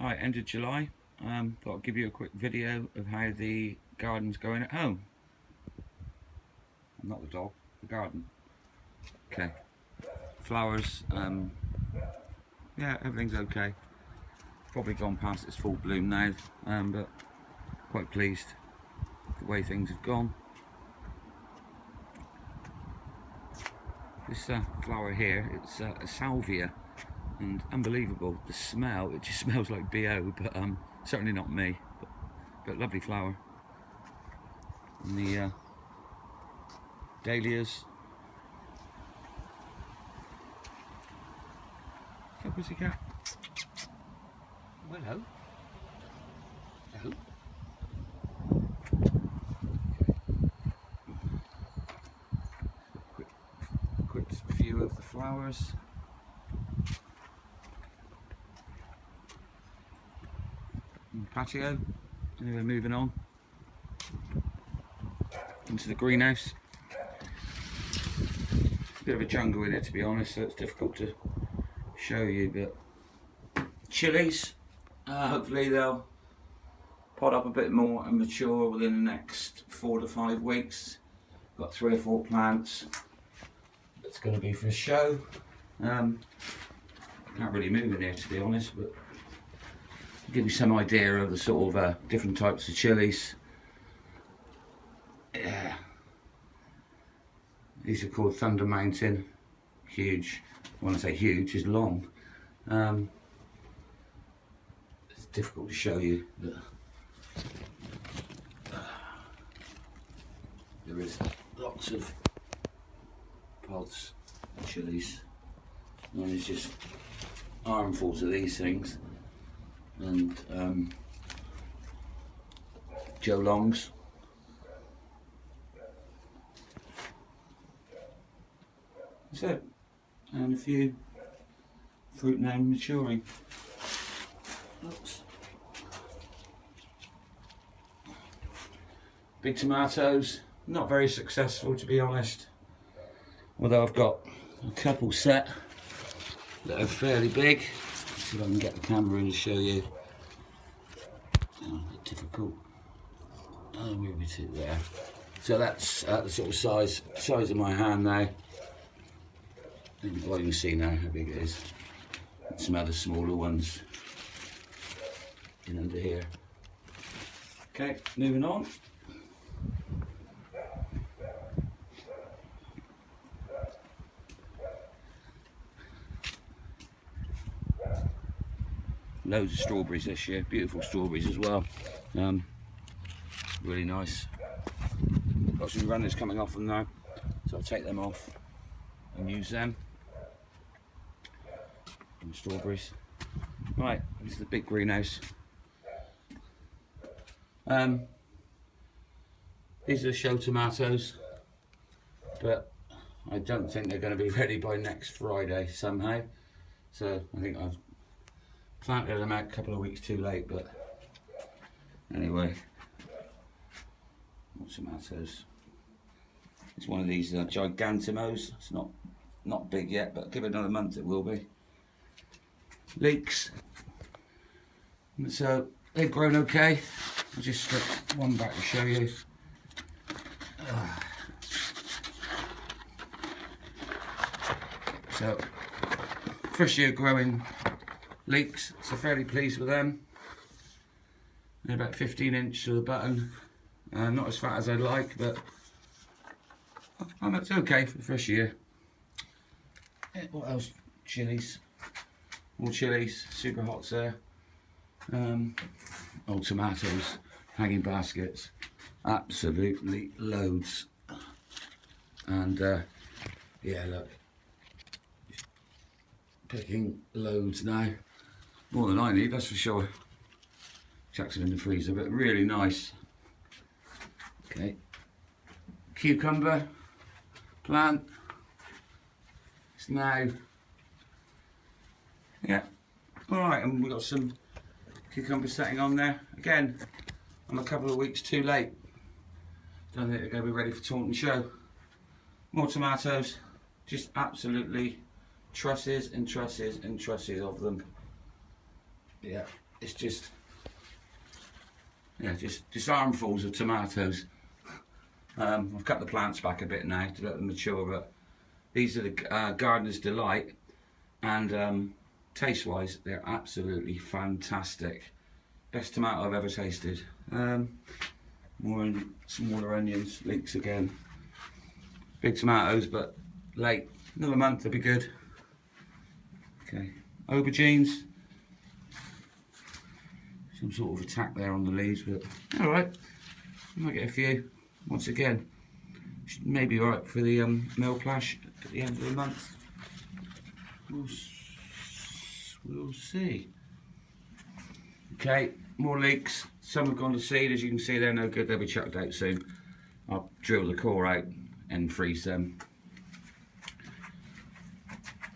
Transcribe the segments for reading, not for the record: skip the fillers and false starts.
Alright, end of July. Thought I'd give you a quick video of how the garden's going at home. Not the dog, the garden. Okay. Flowers, yeah, everything's okay. Probably gone past its full bloom now, but quite pleased with the way things have gone. This flower here, it's a salvia, and unbelievable, the smell, it just smells like BO, but certainly not me, but lovely flower. And the dahlias. Hey, pussycat. Hello. Hello. Quick view of the flowers. Patio. Anyway, moving on into the greenhouse. Bit of a jungle in it, to be honest, so it's difficult to show you. But chilies, hopefully they'll pot up a bit more and mature within the next 4 to 5 weeks. Got 3 or 4 plants. It's going to be for show. I can't really move in here, to be honest, but I'll give you some idea of the sort of different types of chilies. Yeah. These are called Thunder Mountain. Huge. When I say huge, is long. It's difficult to show you, but there is lots of pods of chilies. And there's just armfuls of these things. And Joe Longs. That's it. And a few fruit now maturing. Oops. Big tomatoes, not very successful, to be honest. Although I've got a couple set that are fairly big. Let's see if I can get the camera in to show you. Oh, a bit difficult. Oh, where are we to there? So that's the sort of size of my hand now. Well, you can see now how big it is. And some other smaller ones in under here. Okay, moving on. Loads of strawberries this year, beautiful strawberries as well. Really nice. Got some runners coming off them now, so I'll take them off and use them. And strawberries. Right, this is the big greenhouse. These are show tomatoes, but I don't think they're going to be ready by next Friday somehow. So I think I've planted them out a couple of weeks too late, but anyway, more tomatoes. It's one of these gigantimos. It's not big yet, but give it another month it will be. Leeks. So they've grown okay. I'll just strip one back to show you. So first year growing leeks, so fairly pleased with them. They're about 15 inch to the button. Not as fat as I'd like, but it's okay for the first year. What else? Chilies. More chilies, super hot there. Old tomatoes, hanging baskets, absolutely loads. And yeah, look, picking loads now, more than I need, that's for sure. Chuck them in the freezer, but really nice. Okay, cucumber plant. It's now, yeah, all right, and we've got some cucumber setting on there. Again, I'm a couple of weeks too late. Don't think they're going to be ready for Taunton show. More tomatoes, just absolutely trusses and trusses and trusses of them. Yeah, it's just, yeah, just armfuls of tomatoes. I've cut the plants back a bit now to let them mature, but these are the Gardener's Delight, and taste-wise, they're absolutely fantastic. Best tomato I've ever tasted. More smaller onions, leeks again. Big tomatoes, but late. Another month, they'll be good. Okay, aubergines. Some sort of attack there on the leaves, but all right. I might get a few. Once again, maybe all right for the Melplash at the end of the month. We'll see. Okay, more leeks. Some have gone to seed. As you can see, they're no good. They'll be chucked out soon. I'll drill the core out and freeze them.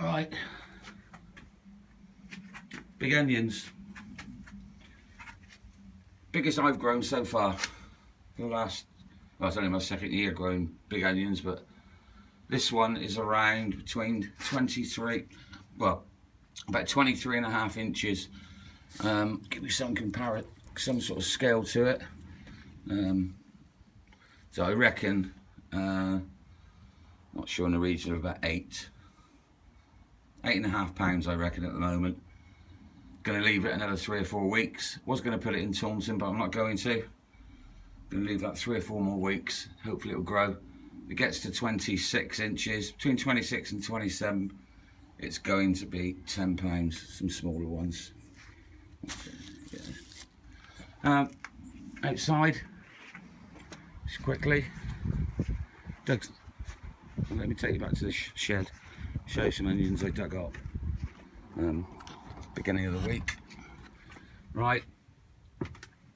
All right. Big onions. Biggest I've grown so far for the last, well, it's only my second year growing big onions, but this one is around between 23, well, about 23.5 inches. Give me some sort of scale to it. So I reckon, not sure, in the region of about 8.5 pounds, I reckon at the moment. Going to leave it another 3 or 4 weeks. Was going to put it in Taunton, but I'm not going to. Going to leave that 3 or 4 more weeks. Hopefully it'll grow. If it gets to 26 inches, between 26 and 27, it's going to be £10. Some smaller ones. Yeah. Outside, just quickly. Doug, let me take you back to the shed. Show you some onions I dug up. Beginning of the week. Right,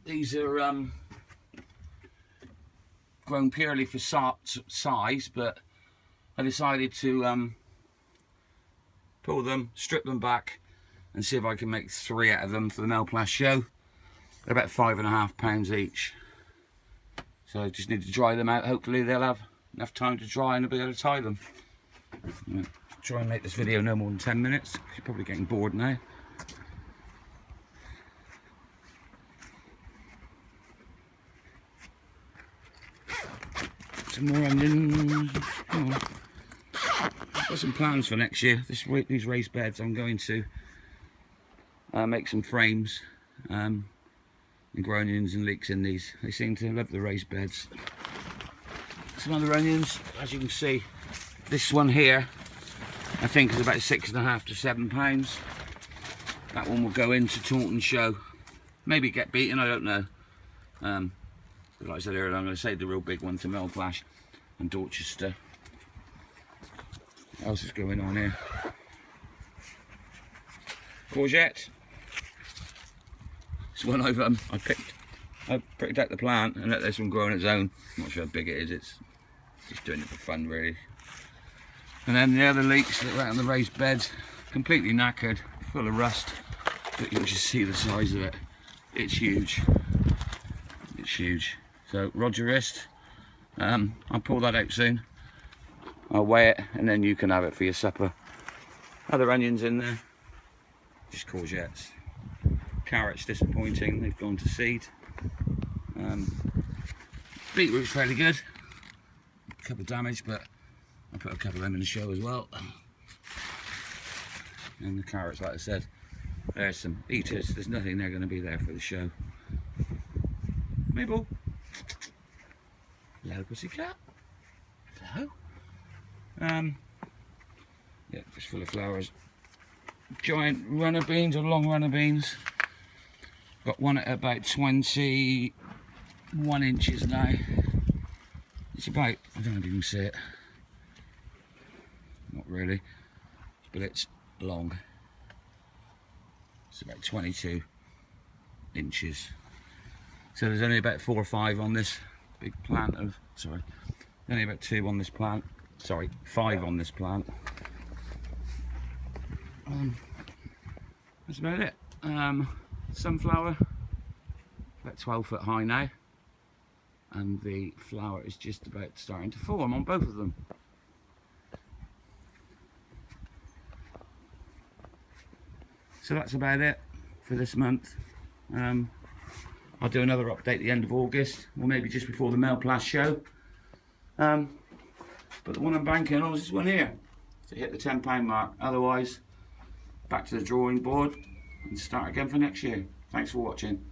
these are grown purely for size, but I decided to pull them, strip them back, and see if I can make 3 out of them for the Melplash show. They're about £5.5 each. So I just need to dry them out. Hopefully they'll have enough time to dry and I'll be able to tie them. Try and make this video no more than 10 minutes. You're probably getting bored now. Some more onions. Oh. Got some plans for next year. These raised beds, I'm going to make some frames and grow onions and leeks in these. They seem to love the raised beds. Some other onions, as you can see, this one here I think is about £6.5 to £7. That one will go into Taunton show. Maybe get beaten, I don't know. Like I said earlier, I'm going to save the real big one to Melplash and Dorchester. What else is going on here? Courgette. It's one I picked out the plant and let this one grow on its own. I'm not sure how big it is. It's just doing it for fun, really. And then the other leeks that are out on the raised beds, completely knackered, full of rust. But you can just see the size of it. It's huge. It's huge. So Roger wrist. I'll pull that out soon. I'll weigh it and then you can have it for your supper. Other onions in there. Just courgettes. Carrots disappointing, they've gone to seed. Beetroot's fairly good. A couple of damage, but I put a couple of them in the show as well. And the carrots, like I said, there's some eaters. There's nothing they're going to be there for the show. Mabel. Hello, pussycat. Hello. Yeah, just full of flowers. Giant runner beans or long runner beans. Got one at about 21 inches now. It's about, I don't know if you can see it. Not really, but it's long. It's about 22 inches. So there's only about 4 or 5 on this big plant of, sorry, only about 2 on this plant. Sorry, 5 on this plant. That's about it. Sunflower, about 12 foot high now, and the flower is just about starting to form on both of them. So that's about it for this month. I'll do another update at the end of August, or maybe just before the Mailplast show. But the one I'm banking on is this one here, to hit the £10 mark. Otherwise, back to the drawing board and start again for next year. Thanks for watching.